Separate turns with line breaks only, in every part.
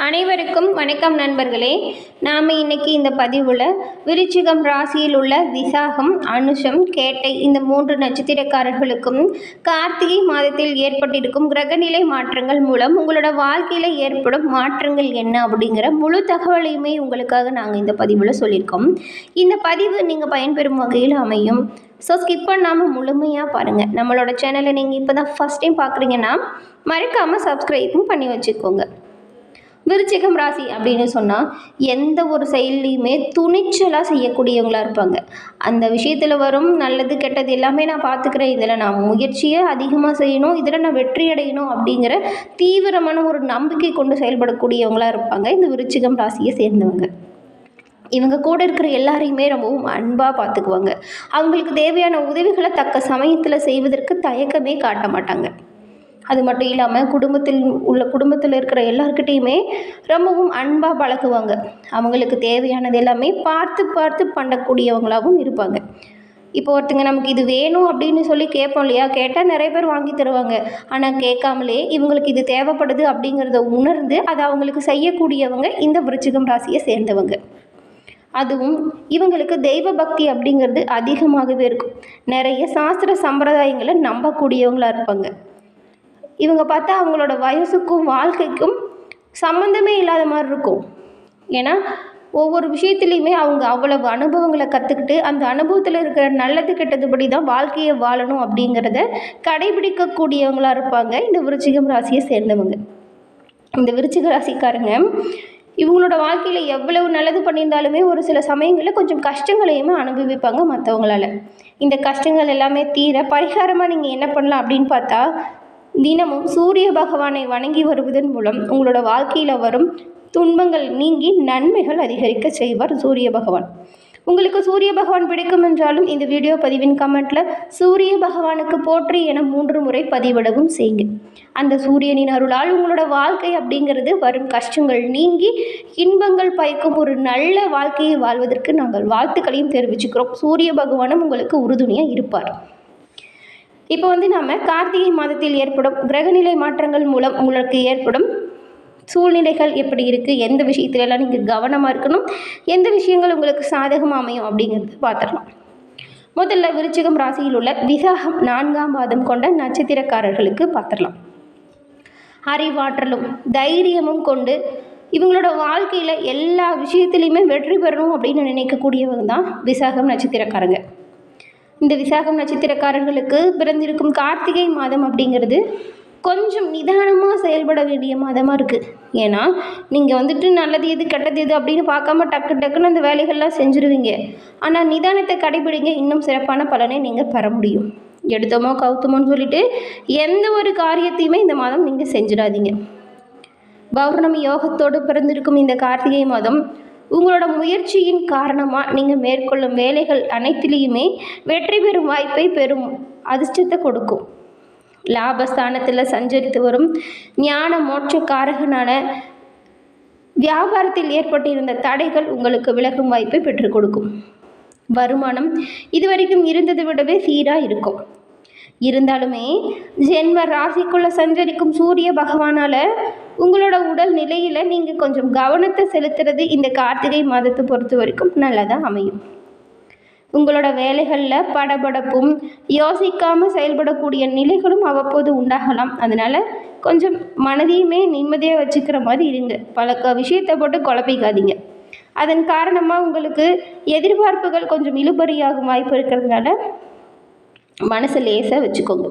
அனைவருக்கும் வணக்கம் நண்பர்களே. நாம் இன்னைக்கு இந்த பதிவில் விருச்சிகம் ராசியில் உள்ள விசாகம், அனுஷம், கேட்டை இந்த 3 நட்சத்திரக்காரர்களுக்கும் கார்த்திகை மாதத்தில் ஏற்பட்டிருக்கும் கிரகநிலை மாற்றங்கள் மூலம் உங்களோட வாழ்க்கையில் ஏற்படும் மாற்றங்கள் என்ன அப்படிங்கிற முழு தகவலையுமே உங்களுக்காக நாங்கள் இந்த பதிவில் சொல்லியிருக்கோம். இந்த பதிவு நீங்கள் பயன்பெறும் வகையில் அமையும். ஸோ ஸ்கிப் பண்ணாமல் முழுமையாக பாருங்கள். நம்மளோட சேனலை நீங்கள் இப்போ தான் ஃபஸ்ட் டைம் பார்க்குறீங்கன்னா மறக்காமல் சப்ஸ்கிரைபும் பண்ணி வச்சுக்கோங்க. விருச்சிகம் ராசி அப்படின்னு சொன்னால் எந்த ஒரு செயல்லையுமே துணிச்சலாக செய்யக்கூடியவங்களாக இருப்பாங்க. அந்த விஷயத்தில் வரும் நல்லது கெட்டது எல்லாமே நான் பார்த்துக்கிறேன், இதில் நான் முயற்சியை அதிகமாக செய்யணும், இதில் நான் வெற்றி அடையணும் அப்படிங்கிற தீவிரமான ஒரு நம்பிக்கை கொண்டு செயல்படக்கூடியவங்களாக இருப்பாங்க இந்த விருச்சிகம் ராசியை சேர்ந்தவங்க. இவங்க கூட இருக்கிற எல்லாரையுமே ரொம்பவும் அன்பாக பார்த்துக்குவாங்க. அவங்களுக்கு தேவையான உதவிகளை தக்க சமயத்தில் செய்வதற்கு தயக்கமே காட்ட மாட்டாங்க. அது மட்டும் இல்லாமல் குடும்பத்தில் இருக்கிற எல்லாருக்கிட்டேயுமே ரொம்பவும் அன்பாக பழகுவாங்க. அவங்களுக்கு தேவையானது எல்லாமே பார்த்து பண்ணக்கூடியவங்களாகவும் இருப்பாங்க. இப்போ ஒருத்தங்க நமக்கு இது வேணும் அப்படின்னு சொல்லி கேட்போம் இல்லையா, கேட்டால் நிறைய பேர் வாங்கி தருவாங்க. ஆனால் கேட்காமலே இவங்களுக்கு இது தேவைப்படுது அப்படிங்கிறத உணர்ந்து அதை அவங்களுக்கு செய்யக்கூடியவங்க இந்த விருச்சிகம் ராசியை சேர்ந்தவங்க. அதுவும் இவங்களுக்கு தெய்வ பக்தி அப்படிங்கிறது அதிகமாகவே இருக்கும். நிறைய சாஸ்திர சம்பிரதாயங்களை நம்பக்கூடியவங்களாக இருப்பாங்க. இவங்க பார்த்தா அவங்களோட வயசுக்கும் வாழ்க்கைக்கும் சம்மந்தமே இல்லாத மாதிரி இருக்கும். ஏன்னா ஒவ்வொரு விஷயத்துலையுமே அவங்க அவ்வளவு அனுபவங்களை கற்றுக்கிட்டு அந்த அனுபவத்தில் இருக்கிற நல்லது கெட்டதுபடி தான் வாழ்க்கையை வாழணும் அப்படிங்கிறத கடைபிடிக்கக்கூடியவங்களாக இருப்பாங்க இந்த விருச்சிகம் ராசியை சேர்ந்தவங்க. இந்த விருச்சிக ராசிக்காரங்க இவங்களோட வாழ்க்கையில் எவ்வளவு நல்லது பண்ணியிருந்தாலுமே ஒரு சில சமயங்களில் கொஞ்சம் கஷ்டங்களையுமே அனுபவிப்பாங்க மற்றவங்களால. இந்த கஷ்டங்கள் எல்லாமே தீர பரிகாரமாக நீங்கள் என்ன பண்ணலாம் அப்படின்னு பார்த்தா, தினமும் சூரிய பகவானை வணங்கி வருவதன் மூலம் உங்களோட வாழ்க்கையில் வரும் துன்பங்கள் நீங்கி நன்மைகள் அதிகரிக்க செய்வார் சூரிய பகவான். உங்களுக்கு சூரிய பகவான் பிடிக்கும் என்றாலும் இந்த வீடியோ பதிவின் கமெண்ட்டில் சூரிய பகவானுக்கு போற்றி என 3 முறை பதிவிடவும் செய்யுங்க. அந்த சூரியனின் அருளால் உங்களோட வாழ்க்கை அப்படிங்கிறது வரும் கஷ்டங்கள் நீங்கி இன்பங்கள் பயக்கும் ஒரு நல்ல வாழ்க்கையை வாழ்வதற்கு நாங்கள் வாழ்த்துக்களையும் தெரிவிச்சுக்கிறோம். சூரிய பகவானும் உங்களுக்கு உறுதுணையாக இருப்பார். இப்போ நாம் கார்த்திகை மாதத்தில் ஏற்படும் கிரகநிலை மாற்றங்கள் மூலம் உங்களுக்கு ஏற்படும் சூழ்நிலைகள் எப்படி இருக்குது, எந்த விஷயத்துலலாம் நீங்கள் கவனமாக இருக்கணும், எந்த விஷயங்கள் உங்களுக்கு சாதகமாக அமையும் அப்படிங்கிறது பார்த்துடலாம். முதல்ல விருச்சிகம் ராசியில் உள்ள விசாகம் 4ஆம் பாதம் கொண்ட நட்சத்திரக்காரர்களுக்கு பார்த்துடலாம். அறிவாற்றலும் தைரியமும் கொண்டு இவங்களோட வாழ்க்கையில் எல்லா விஷயத்துலையுமே வெற்றி பெறணும் அப்படின்னு நினைக்கக்கூடியவங்க தான் விசாகம் நட்சத்திரக்காரங்க. இந்த விசாகம் நட்சத்திரக்காரர்களுக்கு பிறந்திருக்கும் கார்த்திகை மாதம் அப்படிங்கிறது கொஞ்சம் நிதானமாக செயல்பட வேண்டிய மாதமாக இருக்குது. ஏன்னா நீங்கள் நல்லது எது கெட்டது எது அப்படின்னு பார்க்காம டக்குன்னு அந்த வேலைகள்லாம் செஞ்சுருவீங்க. ஆனால் நிதானத்தை கடைபிடிங்க, இன்னும் சிறப்பான பலனை நீங்கள் பெற முடியும். எடுத்தோமோ கவுத்தமோன்னு சொல்லிட்டு எந்த ஒரு காரியத்தையுமே இந்த மாதம் நீங்கள் செஞ்சிடாதீங்க. பௌர்ணமி யோகத்தோடு பிறந்திருக்கும் இந்த கார்த்திகை மாதம் உங்களோட முயற்சியின் காரணமாக நீங்கள் மேற்கொள்ளும் வேலைகள் அனைத்திலையுமே வெற்றி பெறும் வாய்ப்பை பெறும் அதிர்ஷ்டத்தை கொடுக்கும். லாபஸ்தானத்தில் சஞ்சரித்து வரும் ஞான மோட்சக்காரகனான வியாபாரத்தில் ஏற்பட்டிருந்த தடைகள் உங்களுக்கு விலகும் வாய்ப்பை பெற்றுக் கொடுக்கும். வருமானம் இதுவரைக்கும் இருந்ததை விடவே சீராக இருக்கும். இருந்தாலுமே ஜென்ம ராசிக்குள்ளே சஞ்சரிக்கும் சூரிய பகவானால் உங்களோட உடல் நிலையில் நீங்கள் கொஞ்சம் கவனத்தை செலுத்துறது இந்த கார்த்திகை மாதத்தை பொறுத்த வரைக்கும் நல்லதாக அமையும். உங்களோட வேலைகளில் படபடப்பும் யோசிக்காமல் செயல்படக்கூடிய நிலைகளும் அவ்வப்போது உண்டாகலாம். அதனால் கொஞ்சம் மனதையுமே நிம்மதியாக வச்சுக்கிற மாதிரி இருங்க. பல விஷயத்தை போட்டு குழப்பிக்காதீங்க. அதன் காரணமாக உங்களுக்கு எதிர்பார்ப்புகள் கொஞ்சம் இழுபறியாகும் வாய்ப்பு இருக்கிறதுனால மனசை லேசாக வச்சுக்கோங்க.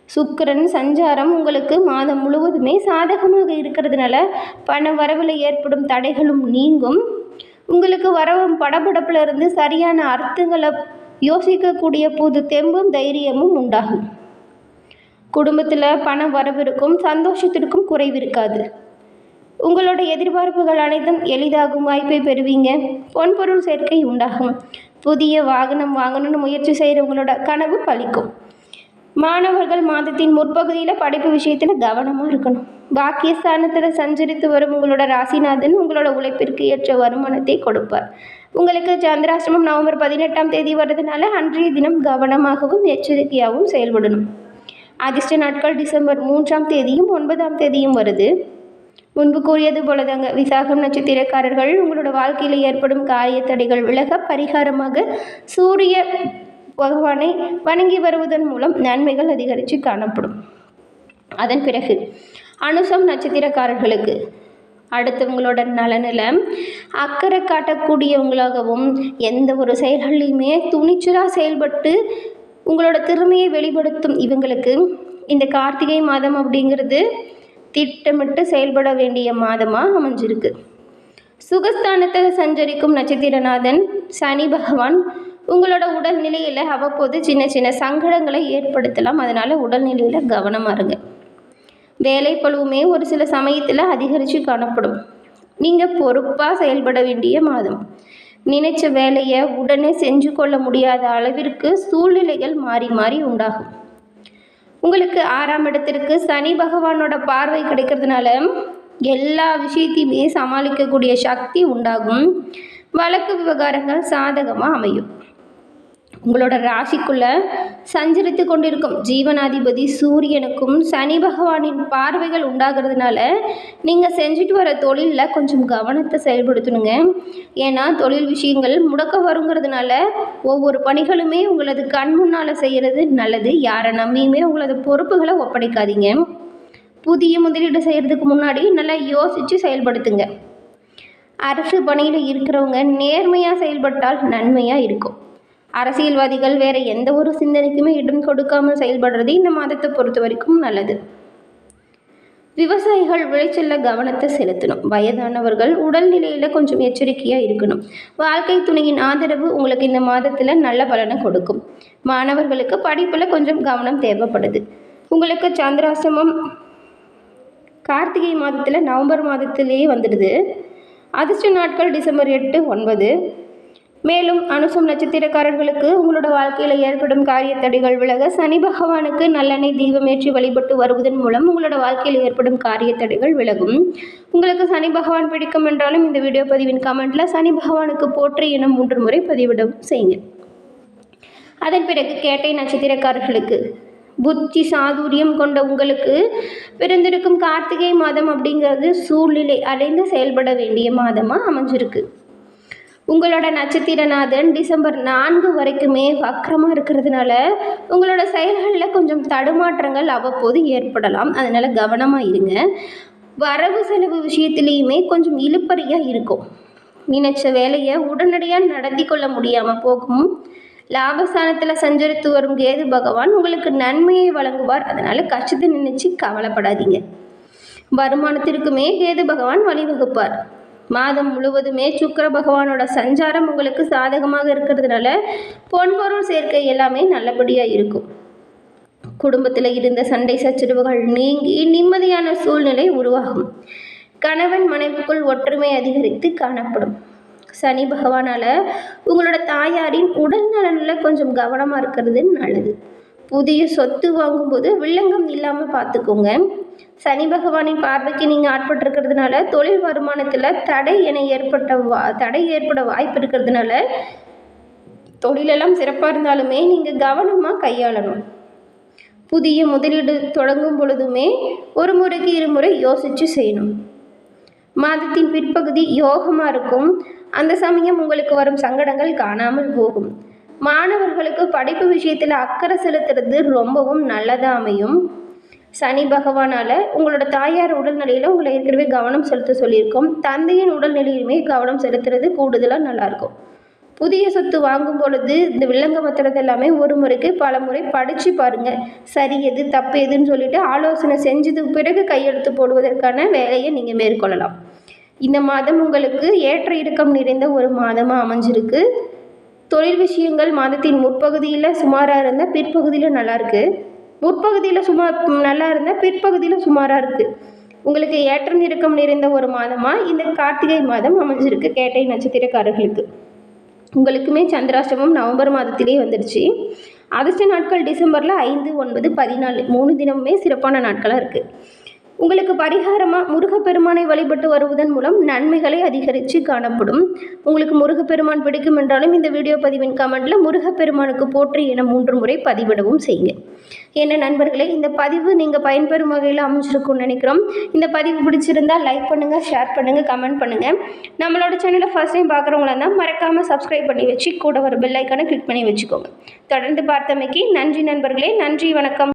சுக்கிரன் சஞ்சாரம் உங்களுக்கு மாதம் முழுவதுமே சாதகமாக இருக்கிறதுனால பண வரவில் ஏற்படும் தடைகளும் நீங்கும். உங்களுக்கு வரவும் படபடப்பில் இருந்து சரியான அர்த்தங்களை யோசிக்கக்கூடிய புது தெம்பும் தைரியமும் உண்டாகும். குடும்பத்தில் பண வரவிற்கும் சந்தோஷத்திற்கும் குறைவிருக்காது. உங்களோட எதிர்பார்ப்புகள் அனைத்தும் எளிதாகும் வாய்ப்பை பெறுவீங்க. பொன்பொருள் சேர்க்கை உண்டாகும். புதிய வாகனம் வாங்கணும்னு முயற்சி செய்கிறவங்களோட கனவு பலிக்கும். மாணவர்கள் மாதத்தின் முற்பகுதியில் படிப்பு விஷயத்தில் கவனமாக இருக்கணும். பாக்கியஸ்தானத்தில் சஞ்சரித்து வரும் உங்களோட ராசிநாதன் உங்களோட உழைப்பிற்கு ஏற்ற வருமானத்தை கொடுப்பார். உங்களுக்கு சந்திராஷ்டமம் நவம்பர் 18ஆம் தேதி வர்றதுனால அன்றைய தினம் கவனமாகவும் எச்சரிக்கையாகவும் செயல்படணும். அதிர்ஷ்ட நாட்கள் டிசம்பர் 3ஆம் தேதியும் 9ஆம் தேதியும் வருது. முன்பு கூறியது போலதாங்க, விசாகம் நட்சத்திரக்காரர்கள் உங்களோட வாழ்க்கையில் ஏற்படும் காரிய தடைகள் விலக பரிகாரமாக சூரிய பகவானை வணங்கி வருவதன் மூலம் நன்மைகள் அதிகரித்து காணப்படும். அதன் பிறகு அனுசம் நட்சத்திரக்காரர்களுக்கு அடுத்தவங்களோட நலனில் அக்கறை காட்டக்கூடியவங்களாகவும் எந்த ஒரு செயல்களையுமே துணிச்சலாக செயல்பட்டு உங்களோட திறமையை வெளிப்படுத்தும் இவங்களுக்கு இந்த கார்த்திகை மாதம் அப்படிங்கிறது திட்டமிட்டு செயல்பட வேண்டிய மாதமாக அமைஞ்சிருக்கு. சுகஸ்தானத்தில் சஞ்சரிக்கும் நட்சத்திரநாதன் சனி பகவான் உங்களோட உடல்நிலையில் அவ்வப்போது சின்ன சின்ன சங்கடங்களை ஏற்படுத்தலாம். அதனால் உடல்நிலையில் கவனமாக இருங்க. வேலை பளுவுமே ஒரு சில சமயத்தில் அதிகரித்து காணப்படும். நீங்கள் பொறுப்பாக செயல்பட வேண்டிய மாதம். நினைச்ச வேலையை உடனே செஞ்சு கொள்ள முடியாத அளவிற்கு சூழ்நிலைகள் மாறி மாறி உண்டாகும். உங்களுக்கு 6ஆம் இடத்திற்கு சனி பகவானோட பார்வை கிடைக்கிறதுனால எல்லா விஷயத்தையுமே சமாளிக்கக்கூடிய சக்தி உண்டாகும். வழக்கு விவகாரங்கள் சாதகமாக அமையும். உங்களோட ராசிக்குள்ள சஞ்சரித்து கொண்டிருக்கும் ஜீவனாதிபதி சூரியனுக்கும் சனி பகவானின் பார்வைகள் உண்டாகிறதுனால நீங்கள் செஞ்சுட்டு வர தொழிலில் கொஞ்சம் கவனத்தை செயல்படுத்தணுங்க. ஏன்னா தொழில் விஷயங்கள் முடக்க வருங்கிறதுனால ஒவ்வொரு பணிகளுமே உங்களது கண் முன்னால் செய்கிறது நல்லது. யாரை நம்பியுமே உங்களது பொறுப்புகளை ஒப்படைக்காதீங்க. புதிய முதலீடு செய்கிறதுக்கு முன்னாடி நல்லா யோசித்து செயல்படுத்துங்க. அரசு பணியில் இருக்கிறவங்க நேர்மையாக செயல்பட்டால் நன்மையாக இருக்கும். அரசியல்வாதிகள் வேறு எந்த ஒரு சிந்தனைக்குமே இடம் கொடுக்காமல் செயல்படுறது இந்த மாதத்தை பொறுத்த வரைக்கும் நல்லது. விவசாயிகள் விளைச்சலில் கவனத்தை செலுத்தணும். வயதானவர்கள் உடல்நிலையில் கொஞ்சம் எச்சரிக்கையாக இருக்கணும். வாழ்க்கை துணையின் ஆதரவு உங்களுக்கு இந்த மாதத்தில் நல்ல பலனை கொடுக்கும். மாணவர்களுக்கு படிப்பில் கொஞ்சம் கவனம் தேவைப்படுது. உங்களுக்கு சந்திராசிரமம் கார்த்திகை மாதத்தில் நவம்பர் மாதத்திலேயே வந்துடுது. அதிர்ஷ்ட நாட்கள் டிசம்பர் 8, 9. மேலும் அனுசம் நட்சத்திரக்காரர்களுக்கு உங்களோட வாழ்க்கையில் ஏற்படும் காரிய தடைகள் விலக சனி பகவானுக்கு நல்லெண்ணெய் தீபமேற்றி வழிபட்டு வருவதன் மூலம் உங்களோட வாழ்க்கையில் ஏற்படும் காரிய தடைகள் விலகும். உங்களுக்கு சனி பகவான் பிடிக்கும் என்றாலும் இந்த வீடியோ பதிவின் கமெண்ட்டில் சனி பகவானுக்கு போற்றி என 3 முறை பதிவிடம் செய்யுங்க. அதன் பிறகு கேட்டை நட்சத்திரக்காரர்களுக்கு புத்தி சாதுரியம் கொண்ட உங்களுக்கு பிறந்திருக்கும் கார்த்திகை மாதம் அப்படிங்கிறது சூழ்நிலை அறிந்து செயல்பட வேண்டிய மாதமாக அமைஞ்சிருக்கு. உங்களோட நட்சத்திரநாதன் டிசம்பர் 4 வரைக்குமே வக்கரமாக இருக்கிறதுனால உங்களோட செயல்களில் கொஞ்சம் தடுமாற்றங்கள் அவ்வப்போது ஏற்படலாம். அதனால் கவனமாக இருங்க. வரவு செலவு விஷயத்துலேயுமே கொஞ்சம் இழுப்பறியாக இருக்கும். நினைச்ச வேலையை உடனடியாக நடத்தி கொள்ள முடியாமல் போகும். லாபஸ்தானத்தில் சஞ்சரித்து வரும் கேது பகவான் உங்களுக்கு நன்மையை வழங்குவார். அதனால் கஷ்டத்தை நினைச்சு கவலைப்படாதீங்க. வருமானத்திற்குமே கேது பகவான் வழிவகுப்பார். மாதம் முழுவதுமே சுக்கிர பகவானோட சஞ்சாரம் உங்களுக்கு சாதகமாக இருக்கிறதுனால பொன்பொருள் சேர்க்கை எல்லாமே நல்லபடியாக இருக்கும். குடும்பத்தில் இருந்த சண்டை சச்சரவுகள் நீங்கி நிம்மதியான சூழ்நிலை உருவாகும். கணவன் மனைவிக்குள் ஒற்றுமை அதிகரித்து காணப்படும். சனி பகவானால் உங்களோட தாயாரின் உடல் நலனில் கொஞ்சம் கவனமாக இருக்கிறது நல்லது. புதிய சொத்து வாங்கும்போது வில்லங்கம் இல்லாமல் பார்த்துக்கோங்க. சனி பகவானின் பார்வைக்கு நீங்கள் ஆட்பட்டிருக்கிறதுனால தொழில் வருமானத்தில் தடை ஏற்பட வாய்ப்பு இருக்கிறதுனால தொழிலெல்லாம் சிறப்பாக இருந்தாலுமே நீங்கள் கவனமாக கையாளணும். புதிய முதலீடு தொடங்கும் பொழுதுமே ஒரு முறைக்கு 2 முறை யோசித்து செய்யணும். மாதத்தின் பிற்பகுதி யோகமாக இருக்கும். அந்த சமயம் உங்களுக்கு வரும் சங்கடங்கள் காணாமல் போகும். மாணவர்களுக்கு படிப்பு விஷயத்தில் அக்கறை செலுத்துறது ரொம்பவும் நல்லதாக அமையும். சனி பகவானால் உங்களோட தாயார் உடல்நிலையில் உங்களை ஏற்கனவே கவனம் செலுத்த சொல்லியிருக்கோம். தந்தையின் உடல்நிலையுமே கவனம் செலுத்துறது கூடுதலாக நல்லாயிருக்கும். புதிய சொத்து வாங்கும் பொழுது இந்த வில்லங்க பத்திரத்தை எல்லாமே ஒரு முறைக்கு பல முறை படித்து பாருங்கள். சரி எது தப்பு எதுன்னு சொல்லிட்டு ஆலோசனை செஞ்சதுக்கு பிறகு கையெழுத்து போடுவதற்கான வேலையை நீங்கள் மேற்கொள்ளலாம். இந்த மாதம் உங்களுக்கு ஏற்ற இறக்கம் நிறைந்த ஒரு மாதமாக அமைஞ்சிருக்கு. தொழில் விஷயங்கள் மாதத்தின் முற்பகுதியில் சுமாராக இருந்தால் பிற்பகுதியில் நல்லாயிருக்கு. முற்பகுதியில் நல்லா இருந்தால் பிற்பகுதியில் சுமாராக இருக்குது. உங்களுக்கு ஏற்றம் இறக்கம் நிறைந்த ஒரு மாதமாக இந்த கார்த்திகை மாதம் அமைஞ்சிருக்கு. கேட்டை நட்சத்திரக்காரர்களுக்கு உங்களுக்குமே சந்திராஷ்டமம் நவம்பர் மாதத்திலே வந்துடுச்சு. அதிர்ஷ்ட நாட்கள் டிசம்பரில் 5, 9, 14 3 தினமுமே சிறப்பான நாட்களாக இருக்குது. உங்களுக்கு பரிகாரமாக முருகப்பெருமானை வழிபட்டு வருவதன் மூலம் நன்மைகளை அதிகரித்து காணப்படும். உங்களுக்கு முருகப்பெருமான் பிடிக்கும் என்றாலும் இந்த வீடியோ பதிவின் கமெண்ட்டில் முருகப்பெருமானுக்கு போற்றி என 3 முறை பதிவிடவும் செய்யுங்க. என்ன நண்பர்களே, இந்த பதிவு நீங்கள் பயன்பெறும் வகையில் அமைச்சிருக்கும்னு நினைக்கிறோம். இந்த பதிவு பிடிச்சிருந்தால் லைக் பண்ணுங்கள், ஷேர் பண்ணுங்கள், கமெண்ட் பண்ணுங்கள். நம்மளோட சேனலை ஃபர்ஸ்ட் டைம் பார்க்குறவங்களா இருந்தால் மறக்காமல் சப்ஸ்கிரைப் பண்ணி வச்சு கூட ஒரு பெல் ஐக்கானை கிளிக் பண்ணி வச்சுக்கோங்க. தொடர்ந்து பார்த்தமைக்கு நன்றி நண்பர்களே. நன்றி, வணக்கம்.